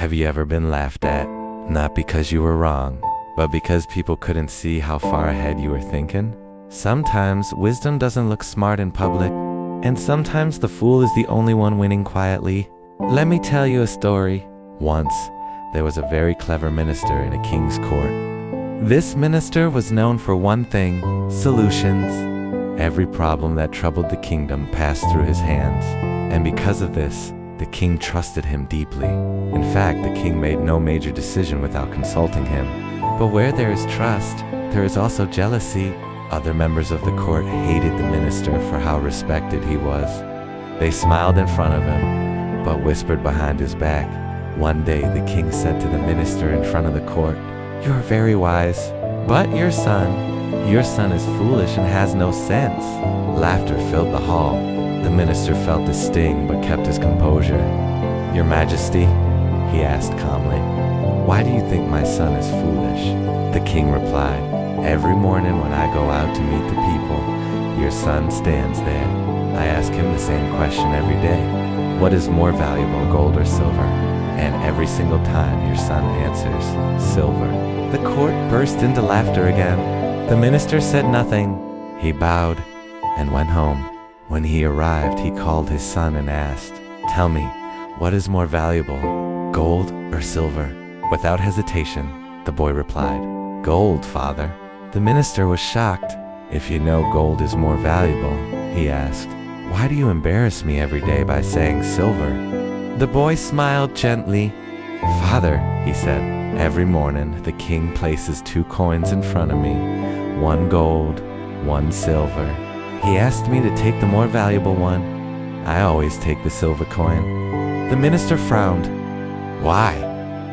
Have you ever been laughed at? Not because you were wrong, but because people couldn't see how far ahead you were thinking? Sometimes wisdom doesn't look smart in public, and sometimes the fool is the only one winning quietly. Let me tell you a story. Once, there was a very clever minister in a king's court. This minister was known for one thing: solutions. Every problem that troubled the kingdom passed through his hands, and because of this, the king trusted him deeply. In fact, the king made no major decision without consulting him. But where there is trust, there is also jealousy. Other members of the court hated the minister for how respected he was. They smiled in front of him, but whispered behind his back. One day, the king said to the minister in front of the court, "You are very wise, but your son is foolish and has no sense." Laughter filled the hall. The minister felt the sting but kept his composure. "Your Majesty," he asked calmly, "why do you think my son is foolish?" The king replied, "Every morning when I go out to meet the people, your son stands there. I ask him the same question every day. What is more valuable, gold or silver? And every single time your son answers, silver." The court burst into laughter again. The minister said nothing. He bowed and went home. When he arrived, he called his son and asked, "Tell me, what is more valuable, gold or silver?" Without hesitation, the boy replied, "Gold, father." The minister was shocked. "If you know gold is more valuable," he asked, "why do you embarrass me every day by saying silver?" The boy smiled gently. "Father," he said, "every morning the king places 2 coins in front of me, 1 gold, 1 silver. He asked me to take the more valuable one. I always take the silver coin." The minister frowned. "Why?"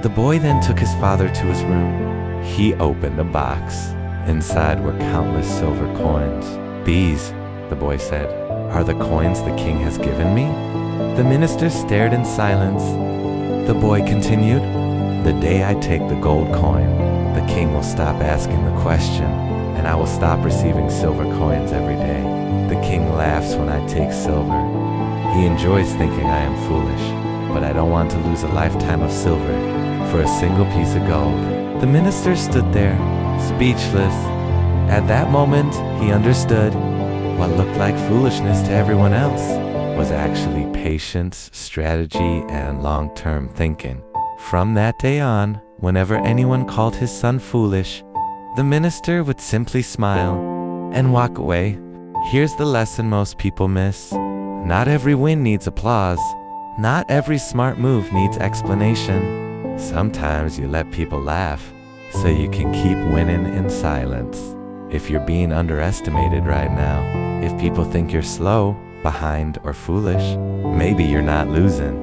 The boy then took his father to his room. He opened a box. Inside were countless silver coins. "These," the boy said, "are the coins the king has given me?" The minister stared in silence. The boy continued, "The day I take the gold coin, the king will stop asking the question, and I will stop receiving silver coins every day. The king laughs when I take silver. He enjoys thinking I am foolish, but I don't want to lose a lifetime of silver for a single piece of gold." The minister stood there, speechless. At that moment, he understood what looked like foolishness to everyone else was actually patience, strategy, and long-term thinking. From that day on, whenever anyone called his son foolish, the minister would simply smile and walk away. Here's the lesson most people miss. Not every win needs applause. Not every smart move needs explanation. Sometimes you let people laugh so you can keep winning in silence. If you're being underestimated right now, if people think you're slow, behind, or foolish, maybe you're not losing.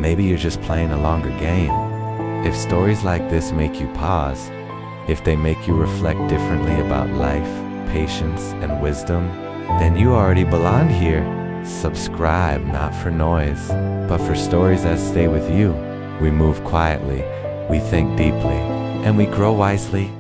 Maybe you're just playing a longer game. If stories like this make you pause, if they make you reflect differently about life, patience, and wisdom, then you already belong here. Subscribe not for noise, but for stories that stay with you. We move quietly, we think deeply, and we grow wisely.